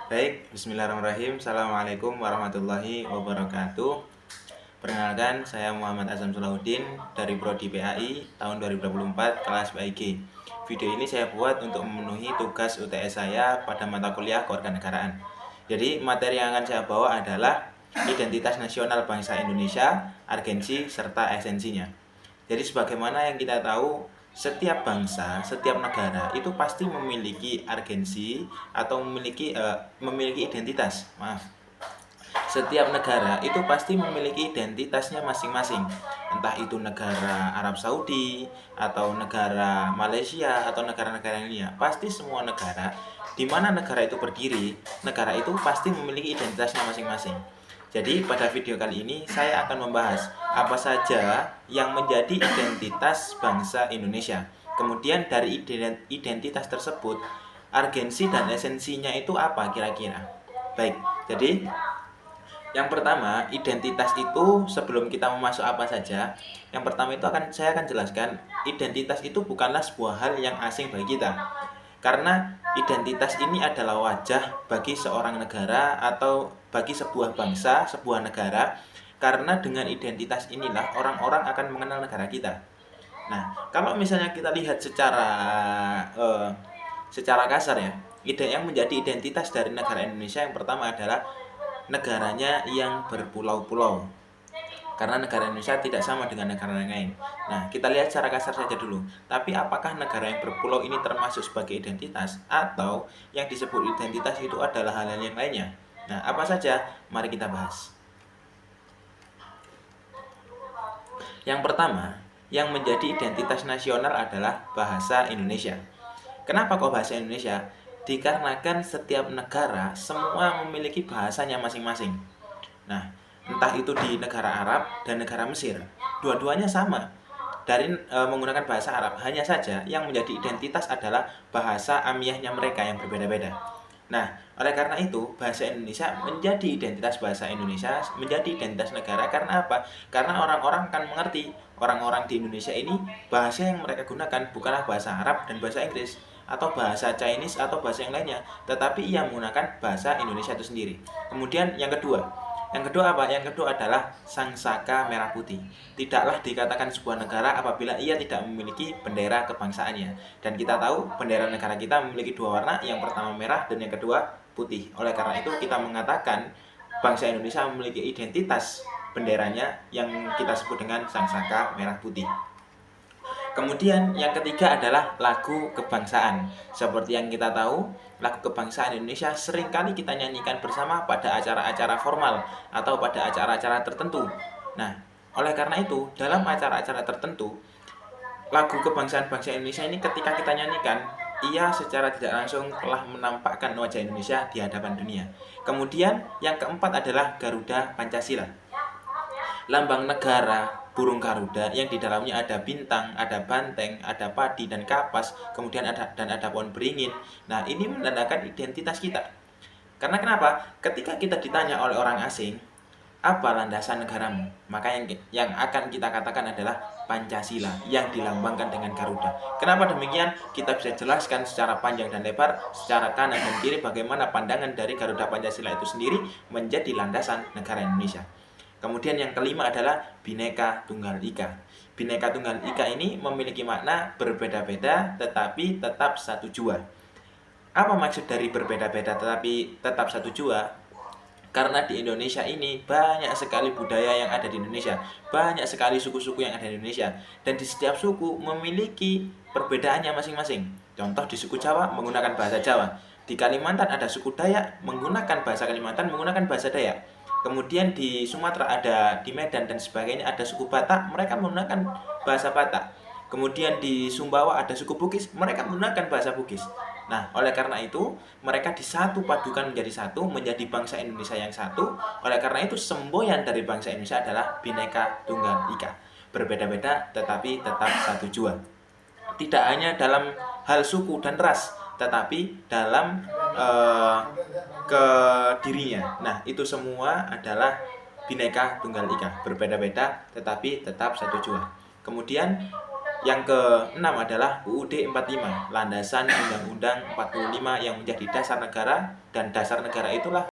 Baik, bismillahirrahmanirrahim. Assalamualaikum warahmatullahi wabarakatuh. Perkenalkan, saya Muhammad Azam Sulahuddin dari Prodi PAI tahun 2024 kelas PAIG. Video ini saya buat untuk memenuhi tugas UTS saya pada mata kuliah kewarganegaraan. Jadi, materi yang akan saya bawa adalah identitas nasional bangsa Indonesia, agensi, serta esensinya. Jadi sebagaimana yang kita tahu, setiap bangsa, setiap negara itu pasti memiliki agensi atau memiliki identitas. Maaf. Setiap negara itu pasti memiliki identitasnya masing-masing. Entah itu negara Arab Saudi atau negara Malaysia atau negara-negara lainnya. Pasti semua negara di mana negara itu berdiri, negara itu pasti memiliki identitasnya masing-masing. Jadi pada video kali ini saya akan membahas apa saja yang menjadi identitas bangsa Indonesia. Kemudian dari identitas tersebut, agensi dan esensinya itu apa kira-kira? Baik, jadi yang pertama, identitas itu sebelum kita memasuk apa saja, yang pertama itu saya akan jelaskan, identitas itu bukanlah sebuah hal yang asing bagi kita. Karena identitas ini adalah wajah bagi seorang negara atau bagi sebuah bangsa, sebuah negara. Karena dengan identitas inilah orang-orang akan mengenal negara kita. Nah, kalau misalnya kita lihat secara kasar ya, yang menjadi identitas dari negara Indonesia yang pertama adalah negaranya yang berpulau-pulau. Karena negara Indonesia tidak sama dengan negara lain. Nah, kita lihat secara kasar saja dulu. Tapi apakah negara yang berpulau ini termasuk sebagai identitas? Atau yang disebut identitas itu adalah hal-hal yang lainnya? Nah, apa saja? Mari kita bahas. Yang pertama, yang menjadi identitas nasional adalah bahasa Indonesia. Kenapa kok bahasa Indonesia? Dikarenakan setiap negara semua memiliki bahasanya masing-masing. Nah, entah itu di negara Arab dan negara Mesir, dua-duanya sama dari menggunakan bahasa Arab. Hanya saja yang menjadi identitas adalah bahasa amiyahnya mereka yang berbeda-beda. Nah, oleh karena itu bahasa Indonesia menjadi identitas bahasa Indonesia, menjadi identitas negara. Karena apa? Karena orang-orang akan mengerti, orang-orang di Indonesia ini bahasa yang mereka gunakan bukanlah bahasa Arab dan bahasa Inggris atau bahasa Chinese atau bahasa yang lainnya, tetapi ia menggunakan bahasa Indonesia itu sendiri. Kemudian yang kedua apa? Yang kedua adalah sang saka merah putih. Tidaklah dikatakan sebuah negara apabila ia tidak memiliki bendera kebangsaannya. Dan kita tahu bendera negara kita memiliki dua warna, yang pertama merah dan yang kedua putih. Oleh karena itu kita mengatakan bangsa Indonesia memiliki identitas benderanya yang kita sebut dengan sang saka merah putih. Kemudian yang ketiga adalah lagu kebangsaan. Seperti yang kita tahu, lagu kebangsaan Indonesia seringkali kita nyanyikan bersama pada acara-acara formal atau pada acara-acara tertentu. Nah, oleh karena itu, dalam acara-acara tertentu, lagu kebangsaan bangsa Indonesia ini ketika kita nyanyikan, ia secara tidak langsung telah menampakkan wajah Indonesia di hadapan dunia. Kemudian yang keempat adalah Garuda Pancasila. Lambang negara burung garuda yang di dalamnya ada bintang, ada banteng, ada padi dan kapas, kemudian ada pohon beringin. Nah, ini menandakan identitas kita. Karena kenapa? Ketika kita ditanya oleh orang asing, apa landasan negaramu? Maka yang akan kita katakan adalah Pancasila yang dilambangkan dengan Garuda. Kenapa demikian? Kita bisa jelaskan secara panjang dan lebar, secara kanan dan kiri bagaimana pandangan dari Garuda Pancasila itu sendiri menjadi landasan negara Indonesia. Kemudian yang kelima adalah Bhinneka Tunggal Ika. Bhinneka Tunggal Ika ini memiliki makna berbeda-beda tetapi tetap satu jua. Apa maksud dari berbeda-beda tetapi tetap satu jua? Karena di Indonesia ini banyak sekali budaya yang ada di Indonesia, banyak sekali suku-suku yang ada di Indonesia, dan di setiap suku memiliki perbedaannya masing-masing. Contoh di suku Jawa menggunakan bahasa Jawa, di Kalimantan ada suku Dayak menggunakan bahasa Kalimantan, menggunakan bahasa Dayak. Kemudian di Sumatera ada, di Medan dan sebagainya ada suku Batak, mereka menggunakan bahasa Batak. Kemudian di Sumbawa ada suku Bugis, mereka menggunakan bahasa Bugis. Nah, oleh karena itu, mereka disatu padukan menjadi satu, menjadi bangsa Indonesia yang satu. Oleh karena itu, semboyan dari bangsa Indonesia adalah Bhinneka Tunggal Ika. Berbeda-beda tetapi tetap satu jua. Tidak hanya dalam hal suku dan ras, tetapi dalam ke dirinya. Nah, itu semua adalah Bhinneka Tunggal Ika. Berbeda-beda tetapi tetap satu jua. Kemudian Yang keenam adalah UUD 45, landasan Undang-Undang 45 yang menjadi dasar negara, dan dasar negara itulah